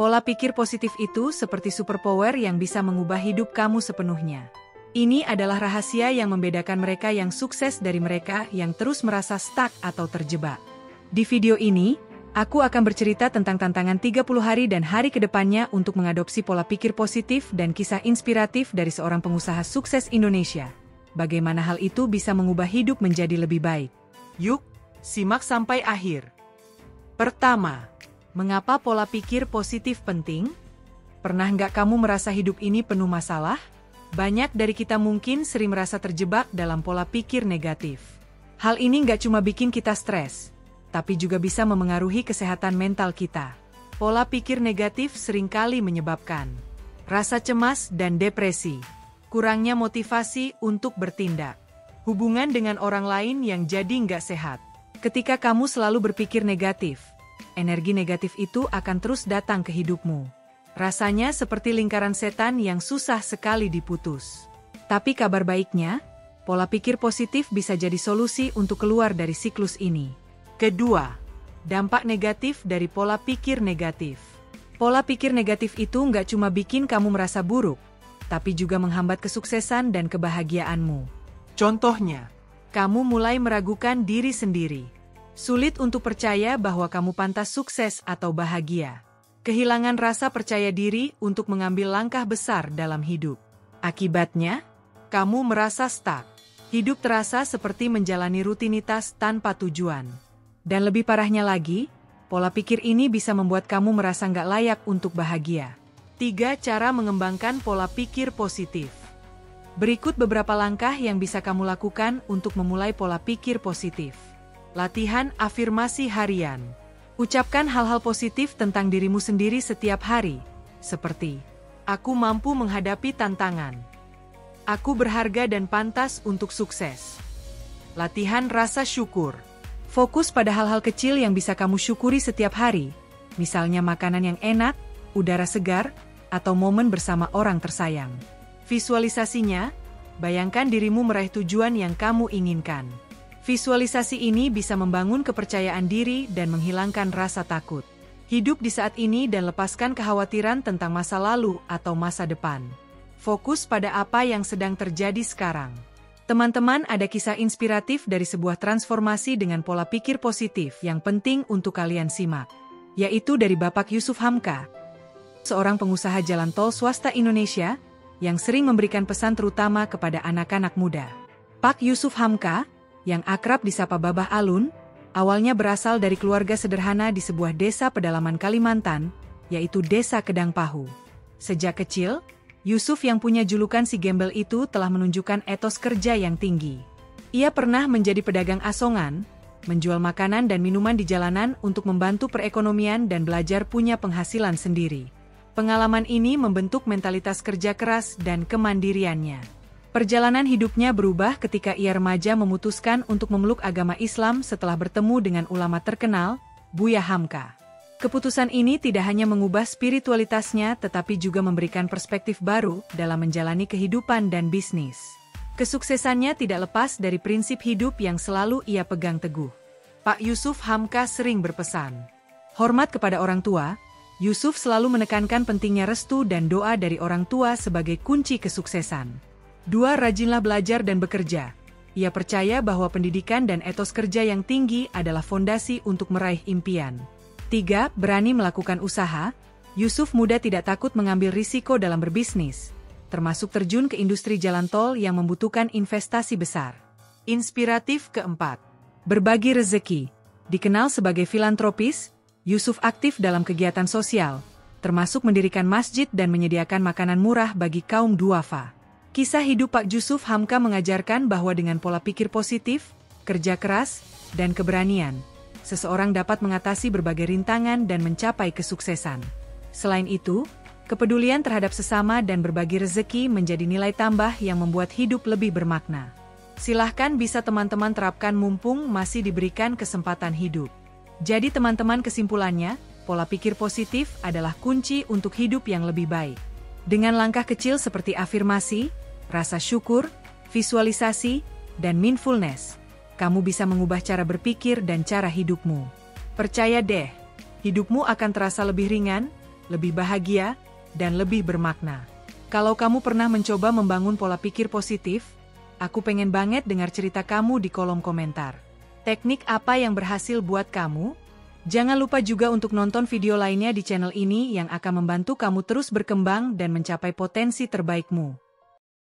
Pola pikir positif itu seperti superpower yang bisa mengubah hidup kamu sepenuhnya. Ini adalah rahasia yang membedakan mereka yang sukses dari mereka yang terus merasa stuck atau terjebak. Di video ini, aku akan bercerita tentang tantangan 30 hari dan hari ke depannya untuk mengadopsi pola pikir positif dan kisah inspiratif dari seorang pengusaha sukses Indonesia. Bagaimana hal itu bisa mengubah hidup menjadi lebih baik? Yuk, simak sampai akhir. Pertama, mengapa pola pikir positif penting? Pernah nggak kamu merasa hidup ini penuh masalah? Banyak dari kita mungkin sering merasa terjebak dalam pola pikir negatif. Hal ini nggak cuma bikin kita stres, tapi juga bisa memengaruhi kesehatan mental kita. Pola pikir negatif seringkali menyebabkan rasa cemas dan depresi, kurangnya motivasi untuk bertindak, hubungan dengan orang lain yang jadi nggak sehat. Ketika kamu selalu berpikir negatif, energi negatif itu akan terus datang ke hidupmu. Rasanya seperti lingkaran setan yang susah sekali diputus. Tapi kabar baiknya, pola pikir positif bisa jadi solusi untuk keluar dari siklus ini. Kedua, dampak negatif dari pola pikir negatif. Pola pikir negatif itu nggak cuma bikin kamu merasa buruk, tapi juga menghambat kesuksesan dan kebahagiaanmu. Contohnya, kamu mulai meragukan diri sendiri. Sulit untuk percaya bahwa kamu pantas sukses atau bahagia. Kehilangan rasa percaya diri untuk mengambil langkah besar dalam hidup. Akibatnya, kamu merasa stuck. Hidup terasa seperti menjalani rutinitas tanpa tujuan. Dan lebih parahnya lagi, pola pikir ini bisa membuat kamu merasa nggak layak untuk bahagia. 3 cara mengembangkan pola pikir positif. Berikut beberapa langkah yang bisa kamu lakukan untuk memulai pola pikir positif. Latihan afirmasi harian. Ucapkan hal-hal positif tentang dirimu sendiri setiap hari, seperti, aku mampu menghadapi tantangan. Aku berharga dan pantas untuk sukses. Latihan rasa syukur. Fokus pada hal-hal kecil yang bisa kamu syukuri setiap hari, misalnya makanan yang enak, udara segar, atau momen bersama orang tersayang. Visualisasinya, bayangkan dirimu meraih tujuan yang kamu inginkan. Visualisasi ini bisa membangun kepercayaan diri dan menghilangkan rasa takut. Hidup di saat ini dan lepaskan kekhawatiran tentang masa lalu atau masa depan. Fokus pada apa yang sedang terjadi sekarang. Teman-teman, ada kisah inspiratif dari sebuah transformasi dengan pola pikir positif yang penting untuk kalian simak, yaitu dari Bapak Yusuf Hamka, seorang pengusaha jalan tol swasta Indonesia yang sering memberikan pesan terutama kepada anak-anak muda. Pak Yusuf Hamka, yang akrab disapa Babah Alun, awalnya berasal dari keluarga sederhana di sebuah desa pedalaman Kalimantan, yaitu Desa Kedang Pahu. Sejak kecil, Yusuf yang punya julukan si gembel itu telah menunjukkan etos kerja yang tinggi. Ia pernah menjadi pedagang asongan, menjual makanan dan minuman di jalanan untuk membantu perekonomian dan belajar punya penghasilan sendiri. Pengalaman ini membentuk mentalitas kerja keras dan kemandiriannya. Perjalanan hidupnya berubah ketika ia remaja memutuskan untuk memeluk agama Islam setelah bertemu dengan ulama terkenal, Buya Hamka. Keputusan ini tidak hanya mengubah spiritualitasnya tetapi juga memberikan perspektif baru dalam menjalani kehidupan dan bisnis. Kesuksesannya tidak lepas dari prinsip hidup yang selalu ia pegang teguh. Pak Yusuf Hamka sering berpesan, hormat kepada orang tua. Yusuf selalu menekankan pentingnya restu dan doa dari orang tua sebagai kunci kesuksesan. 2. Rajinlah belajar dan bekerja. Ia percaya bahwa pendidikan dan etos kerja yang tinggi adalah fondasi untuk meraih impian. 3. Berani melakukan usaha. Yusuf muda tidak takut mengambil risiko dalam berbisnis, termasuk terjun ke industri jalan tol yang membutuhkan investasi besar. Inspiratif keempat, berbagi rezeki. Dikenal sebagai filantropis, Yusuf aktif dalam kegiatan sosial, termasuk mendirikan masjid dan menyediakan makanan murah bagi kaum duafa. Kisah hidup Pak Yusuf Hamka mengajarkan bahwa dengan pola pikir positif, kerja keras, dan keberanian, seseorang dapat mengatasi berbagai rintangan dan mencapai kesuksesan. Selain itu, kepedulian terhadap sesama dan berbagi rezeki menjadi nilai tambah yang membuat hidup lebih bermakna. Silahkan bisa teman-teman terapkan mumpung masih diberikan kesempatan hidup. Jadi teman-teman, kesimpulannya, pola pikir positif adalah kunci untuk hidup yang lebih baik. Dengan langkah kecil seperti afirmasi, rasa syukur, visualisasi, dan mindfulness, kamu bisa mengubah cara berpikir dan cara hidupmu. Percaya deh, hidupmu akan terasa lebih ringan, lebih bahagia, dan lebih bermakna. Kalau kamu pernah mencoba membangun pola pikir positif, aku pengen banget dengar cerita kamu di kolom komentar. Teknik apa yang berhasil buat kamu? Jangan lupa juga untuk nonton video lainnya di channel ini yang akan membantu kamu terus berkembang dan mencapai potensi terbaikmu.